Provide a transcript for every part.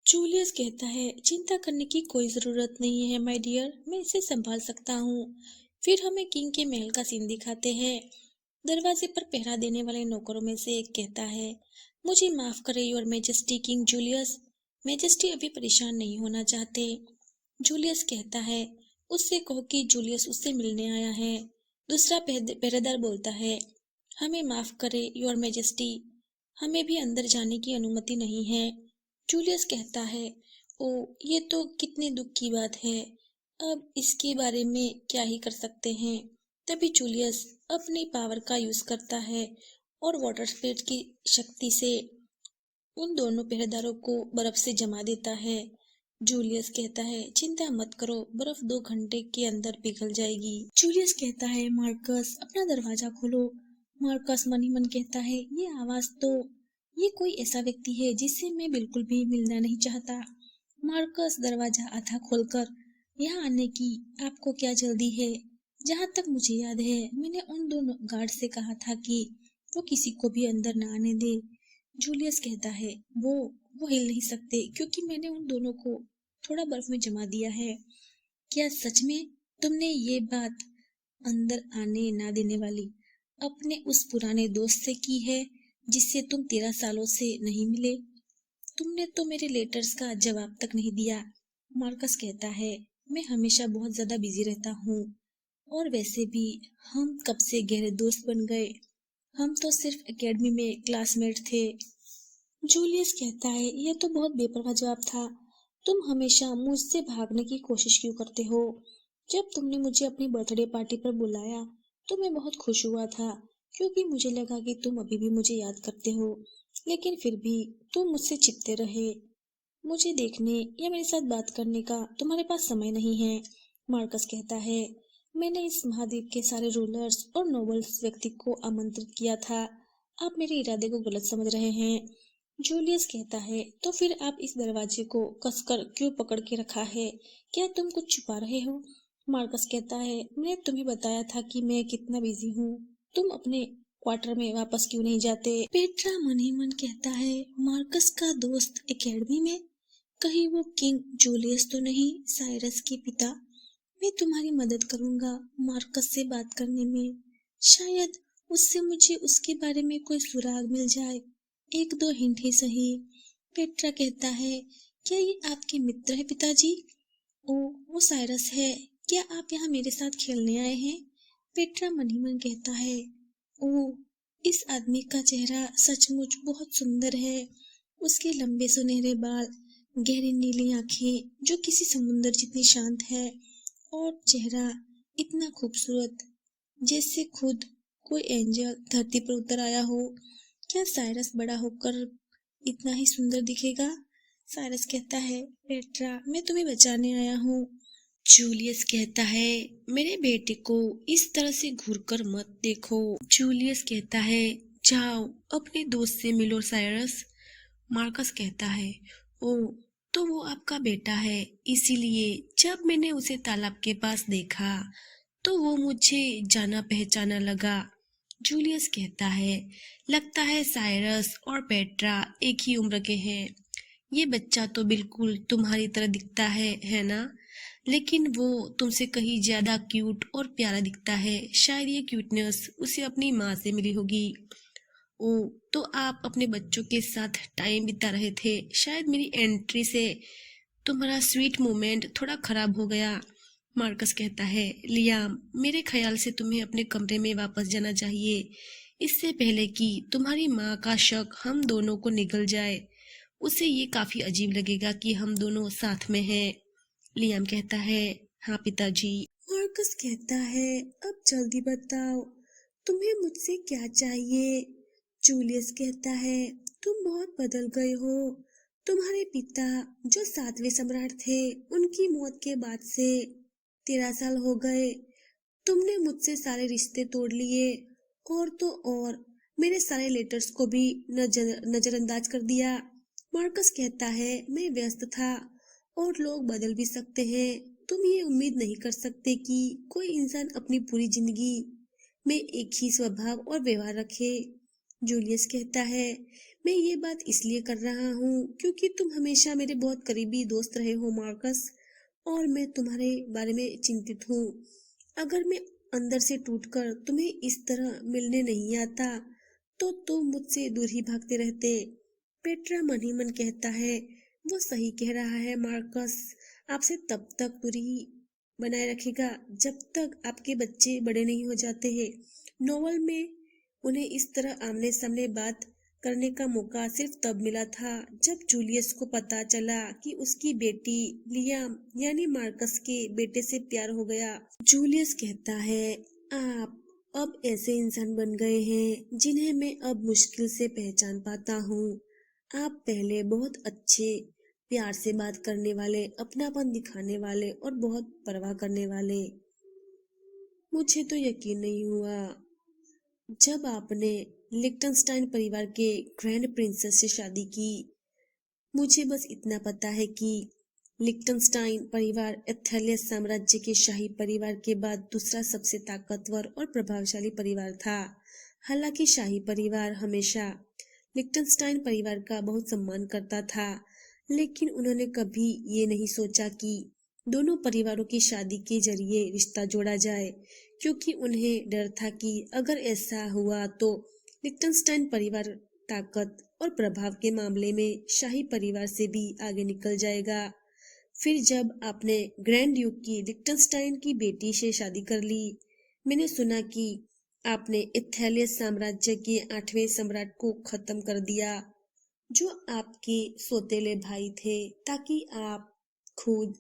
Julius कहता है, चिंता करने की कोई जरूरत नहीं है माय डियर, मैं इसे संभाल सकता हूँ। फिर हमें किंग के महल का सीन दिखाते हैं। दरवाजे पर पहरा देने वाले नौकरों में से एक कहता है, मुझे माफ करे your majesty king Julius. Majesty अभी परेशान नहीं होना चाहते। जूलियस कहता है, उससे कहो कि जूलियस उससे मिलने आया है। दूसरा पहरेदार बोलता है, हमें माफ करे योर मैजेस्टी, हमें भी अंदर जाने की अनुमति नहीं है। जूलियस कहता है, ओ ये तो कितने दुख की बात है, अब इसके बारे में क्या ही कर सकते हैं। तभी जूलियस अपनी पावर का यूज करता है और वाटर स्पिरिट की शक्ति से उन दोनों पहरेदारों को बर्फ से जमा देता है। जूलियस कहता है, चिंता मत करो, बर्फ 2 घंटे के अंदर पिघल जाएगी। जूलियस कहता है, मार्कस अपना दरवाजा खोलो। मार्कस मन ही मन कहता है, ये कोई ऐसा व्यक्ति है जिससे मैं बिल्कुल भी मिलना नहीं चाहता। मार्कस दरवाजा आधा खोलकर, यहाँ आने की आपको क्या जल्दी है? जहाँ तक मुझे याद है, मैंने उन दोनों गार्ड से कहा था कि वो किसी को भी अंदर न आने दे। जूलियस कहता है, वो हिल नहीं सकते क्योंकि मैंने उन दोनों को थोड़ा बर्फ में जमा दिया है। क्या सच में तुमने ये बात अंदर आने ना देने वाली अपने उस पुराने दोस्त से की है जिससे तुम 13 सालों से नहीं मिले? तुमने तो मेरे लेटर्स का जवाब तक नहीं दिया। मार्कस कहता है, मैं हमेशा बहुत ज्यादा बिजी रहता हूँ, और वैसे भी हम कब से गहरे दोस्त बन गए, हम तो सिर्फ एकेडमी में क्लासमेट थे। जूलियस कहता है, यह तो बहुत बेपरवाह जवाब था। तुम हमेशा मुझसे भागने की कोशिश क्यों करते हो? जब तुमने मुझे अपनी बर्थडे पार्टी पर बुलाया तो मैं बहुत खुश हुआ था, क्योंकि मुझे लगा कि तुम अभी भी मुझे याद करते हो। लेकिन फिर भी तुम मुझसे छिपते रहे। मुझे देखने या मेरे साथ बात करने का तुम्हारे पास समय नहीं है। मार्कस कहता है, मैंने इस महाद्वीप के सारे रूलर्स और नोबल्स व्यक्ति को आमंत्रित किया था। आप मेरे इरादे को गलत समझ रहे हैं। जूलियस कहता है, तो फिर आप इस दरवाजे को कसकर क्यों पकड़ के रखा है? क्या तुम कुछ छुपा रहे हो? मार्कस कहता है, मैंने तुम्हें बताया था कि मैं कितना बिजी हूँ। तुम अपने क्वार्टर में वापस क्यों नहीं जाते? पेट्रा मन ही मन कहता है, मार्कस का दोस्त एकेडमी में? कहीं वो किंग जूलियस तो नहीं, साइरस के पिता? मैं तुम्हारी मदद करूंगा मार्कस से बात करने में। शायद उससे मुझे उसके बारे में कोई सुराग मिल जाए, एक दो हिंट ही सही। पेट्रा कहता है, क्या ये आपके मित्र है पिताजी? ओ, वो साइरस है। क्या आप यहाँ मेरे साथ खेलने आए हैं? पेट्रा मन ही मन कहता है, ओ, इस आदमी का चेहरा सचमुच बहुत सुंदर है। उसके लंबे सुनहरे बाल, गहरी नीली आंखें जो किसी समुंदर जितनी शांत है, और चेहरा इतना खूबसूरत, जैसे खुद कोई एंजल धरती पर उतर आया हो। क्या साइरस बड़ा होकर इतना ही सुंदर दिखेगा? साइरस कहता है, पेट्रा मैं तुम्हें बचाने आया हूँ। जूलियस कहता है, मेरे बेटे को इस तरह से घूरकर मत देखो। जूलियस कहता है, जाओ अपने दोस्त से मिलो साइरस। मार्कस कहता है, ओ, तो वो आपका बेटा है, इसीलिए जब मैंने उसे तालाब के पास देखा तो वो मुझे जाना पहचाना लगा। जूलियस कहता है, लगता है साइरस और पेट्रा एक ही उम्र के हैं। ये बच्चा तो बिल्कुल तुम्हारी तरह दिखता है ना? लेकिन वो तुमसे कहीं ज्यादा क्यूट और प्यारा दिखता है। शायद ये क्यूटनेस उसे अपनी माँ से मिली होगी। ओ, तो आप अपने बच्चों के साथ टाइम बिता रहे थे। शायद मेरी एंट्री से तुम्हारा स्वीट मोमेंट थोड़ा खराब हो गया। मार्कस कहता है, लियाम, मेरे ख्याल से तुम्हें अपने कमरे में वापस जाना चाहिए, इससे पहले कि तुम्हारी माँ का शक हम दोनों को निगल जाए। उसे ये काफी अजीब लगेगा कि हम दोनों साथ में हैं। लियाम कहता है, हाँ पिताजी। मार्कस कहता है, अब जल्दी बताओ, तुम्हें मुझसे क्या चाहिए? जूलियस कहता है, तुम बहुत बदल गए हो। तुम्हारे पिता जो 7वें सम्राट थे, उनकी मौत के बाद से 13 साल हो गए। तुमने मुझसे सारे रिश्ते तोड़ लिए, और तो और मेरे सारे लेटर्स को भी नजरअंदाज कर दिया। मार्कस कहता है, मैं व्यस्त था, और लोग बदल भी सकते हैं। तुम ये उम्मीद नहीं कर सकते कि कोई इंसान अपनी पूरी जिंदगी में एक ही स्वभाव और व्यवहार रखे। जूलियस कहता है, मैं ये बात इसलिए कर रहा हूँ क्योंकि तुम हमेशा मेरे बहुत करीबी दोस्त रहे हो मार्कस, और मैं तुम्हारे बारे में चिंतित हूँ। अगर मैं अंदर से टूटकर तुम्हें इस तरह मिलने नहीं आता तो तुम मुझसे दूर ही भागते रहते। पेट्रा मन ही मन कहता है, वो सही कह रहा है मार्कस, आपसे तब तक दूरी बनाए रखेगा जब तक आपके बच्चे बड़े नहीं हो जाते हैं। नोवेल में उन्हें इस तरह आमने सामने बात करने का मौका सिर्फ तब मिला था जब जूलियस को पता चला कि उसकी बेटी लियाम यानी मार्कस के बेटे से प्यार हो गया। जूलियस कहता है, आप अब ऐसे इंसान बन गए हैं जिन्हें मैं अब मुश्किल से पहचान पाता हूँ। आप पहले बहुत अच्छे, प्यार से बात करने वाले, अपनापन दिखाने वाले और बहुत परवाह करने वाले। मुझे तो यकीन नहीं हुआ जब आपने लिक्टनस्टाइन परिवार के ग्रैंड प्रिंसेस से शादी की। मुझे बस इतना पता है कि लिक्टनस्टाइन परिवार एथेलियस साम्राज्य के शाही परिवार के बाद दूसरा सबसे ताकतवर और प्रभावशाली परिवार था। हालांकि शाही परिवार हमेशा लिक्टनस्टाइन परिवार का बहुत सम्मान करता था, लेकिन उन्होंने कभी ये नहीं सोचा कि दोनों परिवारों की शादी के जरिए रिश्ता जोड़ा जाए, क्योंकि उन्हें डर था कि अगर ऐसा हुआ तो लिक्टनस्टाइन परिवार ताकत और प्रभाव के मामले में शाही परिवार से भी आगे निकल जाएगा। फिर जब आपने ग्रैंड ड्यूक की लिक्टनस्टाइन की बेटी से शादी कर ली, मैंने सुना कि आपने एथेलियस साम्राज्य के 8वें सम्राट को खत्म कर दिया, जो आपके सौतेले भाई थे, ताकि आप खुद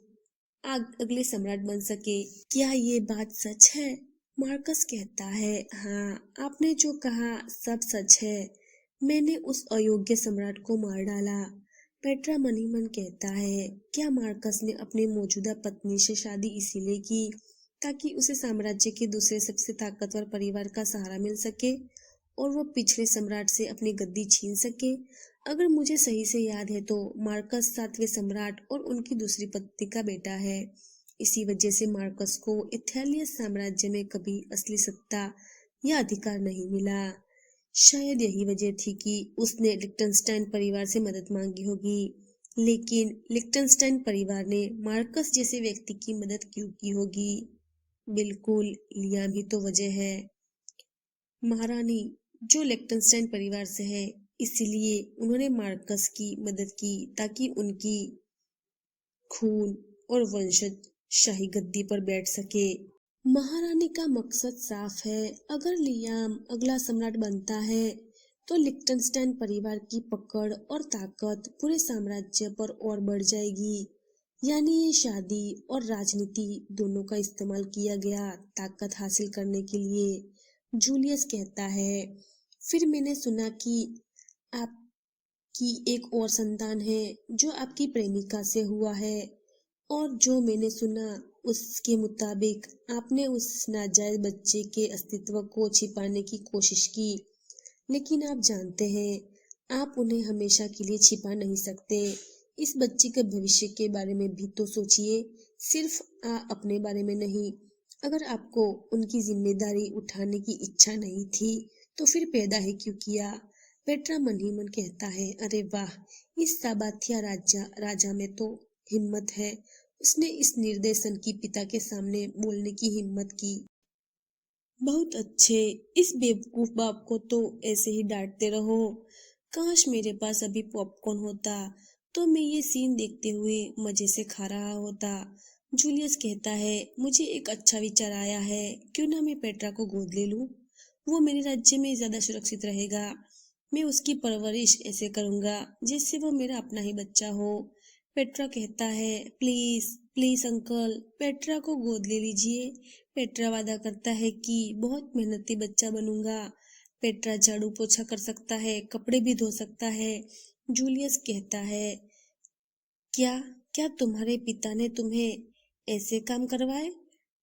अगले सम्राट बन सके। क्या ये बात सच है? मार्कस कहता है, हाँ, आपने जो कहा सब सच है। मैंने उस अयोग्य सम्राट को मार डाला। पेट्रा मन ही मन कहता है, क्या मार्कस ने अपनी मौजूदा पत्नी से शादी इसीलिए की ताकि उसे साम्राज्य के दूसरे सबसे ताकतवर परिवार का सहारा मिल सके और वो पिछले सम्राट से अपनी गद्दी छीन सके? अगर मुझे सही से याद है तो मार्कस 7वें सम्राट और उनकी दूसरी पत्नी का बेटा है। इसी वजह से मार्कस को इथेलियस साम्राज्य में कभी असली सत्ता या अधिकार नहीं मिला। शायद यही वजह थी कि उसने लिक्टनस्टाइन परिवार से मदद मांगी होगी। लेकिन लिक्टनस्टाइन परिवार ने मार्कस जैसे व्यक्ति की मदद क्यों की होगी? बिल्कुल, लियाम ही तो वजह है। महारानी, जो लिक्टनस्टाइन परिवार से है, इसलिए उन्होंने मार्कस की मदद की ताकि उनकी खून और वंशज शाही गद्दी पर बैठ सके। महारानी का मकसद साफ है, अगर लियाम अगला सम्राट बनता है तो लिक्टनस्टाइन परिवार की पकड़ और ताकत पूरे साम्राज्य पर और बढ़ जाएगी। यानी ये शादी और राजनीति दोनों का इस्तेमाल किया गया ताकत हासिल करने के लिए। जूलियस कहता है, फिर मैंने सुना कि आपकी एक और संतान है जो आपकी प्रेमिका से हुआ है, और जो मैंने सुना उसके मुताबिक आपने उस नाजायज बच्चे के अस्तित्व को छिपाने की कोशिश की। लेकिन आप जानते हैं, आप उन्हें हमेशा के लिए छिपा नहीं सकते। इस बच्चे के भविष्य के बारे में भी तो सोचिए, सिर्फ अपने बारे में नहीं। अगर आपको उनकी जिम्मेदारी उठाने की इच्छा नहीं थी तो फिर पैदा ही क्यों किया? पेट्रा मन ही मन कहता है, अरे वाह, इस साबाथिया राजा में तो हिम्मत है। उसने इस निर्देशन की पिता के सामने बोलने की हिम्मत की। बहुत अच्छे, इस बेवकूफ बाप को तो ऐसे ही डांटते रहो। काश मेरे पास अभी पॉपकॉर्न होता तो मैं ये सीन देखते हुए मजे से खा रहा होता। जूलियस कहता है, मुझे एक अच्छा विचार आया है, क्यों ना मैं पेट्रा को गोद ले लूं? वो मेरे राज्य में ज्यादा सुरक्षित रहेगा। मैं उसकी परवरिश ऐसे करूंगा जैसे वो मेरा अपना ही बच्चा हो। पेट्रा कहता है, प्लीज प्लीज अंकल, पेट्रा को गोद ले लीजिए। पेट्रा वादा करता है कि बहुत मेहनती बच्चा बनूंगा। पेट्रा झाड़ू पोछा कर सकता है, कपड़े भी धो सकता है। जूलियस कहता है, क्या क्या तुम्हारे पिता ने तुम्हें ऐसे काम करवाए?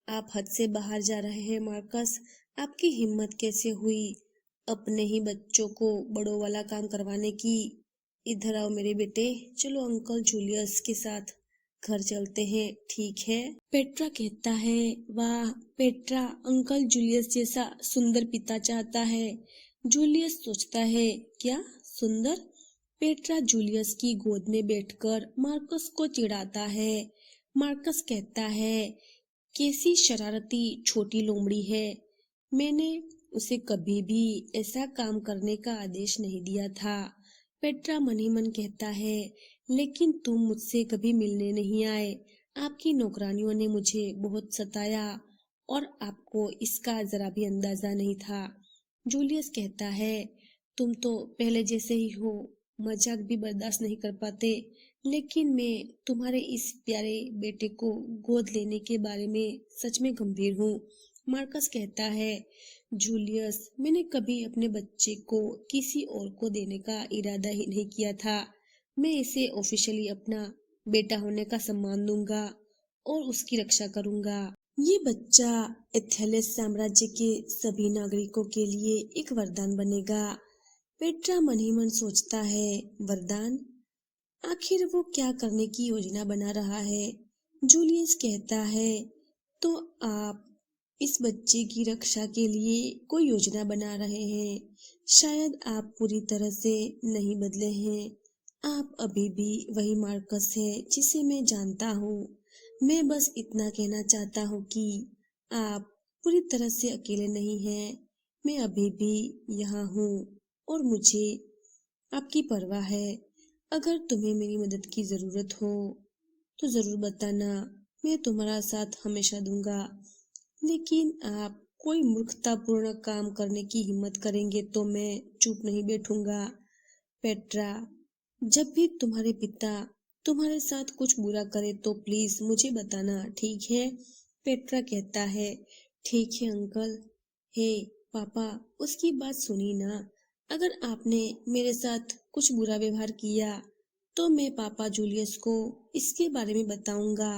आप हद से बाहर जा रहे हैं मार्कस। आपकी हिम्मत कैसे हुई अपने ही बच्चों को बड़ों वाला काम करवाने की? इधर आओ मेरे बेटे, चलो अंकल जूलियस के साथ घर चलते हैं, ठीक है? पेट्रा कहता है, वाह पेट्रा अंकल जूलियस जैसा सुंदर पिता चाहता है। जूलियस सोचता है, क्या सुंदर। पेट्रा जूलियस की गोद में बैठकर मार्कस को चिढ़ाता है। मार्कस कहता है, कैसी शरारती छोटी लोमड़ी है। मैंने उसे कभी भी ऐसा काम करने का आदेश नहीं दिया था। पेट्रा मन ही मन कहता है, लेकिन तुम मुझसे कभी मिलने नहीं आए। आपकी नौकरानियों ने मुझे बहुत सताया और आपको इसका जरा भी अंदाजा नहीं था। जूलियस कहता है, तुम तो पहले जैसे ही हो, मजाक भी बर्दाश्त नहीं कर पाते। लेकिन मैं तुम्हारे इस प्यारे बेटे को गोद लेने के बारे में सच में गंभीर हूँ। मार्कस कहता है, जूलियस, मैंने कभी अपने बच्चे को किसी और को देने का इरादा ही नहीं किया था। मैं इसे ऑफिशियली अपना बेटा होने का सम्मान दूंगा और उसकी रक्षा करूंगा। ये बच्चा एथेलेस साम्राज्य के सभी नागरिकों के लिए एक वरदान बनेगा। पेट्रा मन ही मन सोचता है, वरदान? आखिर वो क्या करने की योजना बना रहा है? जूलियस कहता है, तो आप इस बच्चे की रक्षा के लिए कोई योजना बना रहे हैं। शायद आप पूरी तरह से नहीं बदले हैं। आप अभी भी वही मार्कस है जिसे मैं जानता हूँ। मैं बस इतना कहना चाहता हूँ कि आप पूरी तरह से अकेले नहीं हैं। मैं अभी भी यहाँ हूँ और मुझे आपकी परवाह है। अगर तुम्हें मेरी मदद की जरूरत हो तो जरूर बताना, मैं तुम्हारा साथ हमेशा दूंगा। लेकिन आप कोई मूर्खतापूर्ण काम करने की हिम्मत करेंगे तो मैं चुप नहीं बैठूंगा। पेट्रा, जब भी तुम्हारे पिता तुम्हारे साथ कुछ बुरा करे तो प्लीज मुझे बताना, ठीक है? पेट्रा कहता है, ठीक है अंकल। हे पापा, उसकी बात सुनी ना। अगर आपने मेरे साथ कुछ बुरा व्यवहार किया तो मैं पापा जूलियस को इसके बारे में बताऊंगा।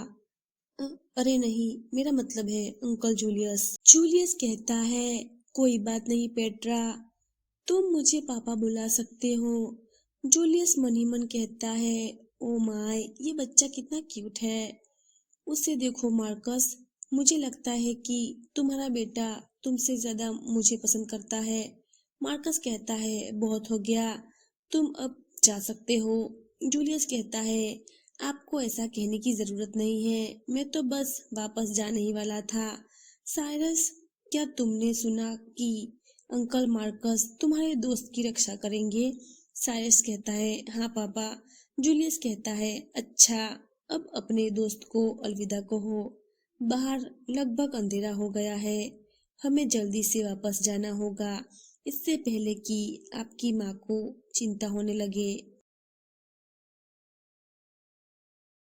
अ, अरे नहीं, मेरा मतलब है अंकल जूलियस। जूलियस कहता है, कोई बात नहीं पेट्रा, तुम मुझे पापा बुला सकते हो। जूलियस मन ही मन कहता है, ओ माय, ये बच्चा कितना क्यूट है। उसे देखो मार्कस, मुझे लगता है कि तुम्हारा बेटा तुमसे ज्यादा मुझे पसंद करता है। मार्कस कहता है, बहुत हो गया, तुम अब जा सकते हो। जूलियस कहता है, आपको ऐसा कहने की जरूरत नहीं है, मैं तो बस वापस जाने ही वाला था। साइरस, क्या तुमने सुना कि अंकल मार्कस तुम्हारे दोस्त की रक्षा करेंगे? साइरस कहता है, हाँ पापा। जूलियस कहता है, अच्छा, अब अपने दोस्त को अलविदा कहो। बाहर लगभग अंधेरा हो गया है, हमें जल्दी से वापस जाना होगा, इससे पहले कि आपकी माँ को चिंता होने लगे।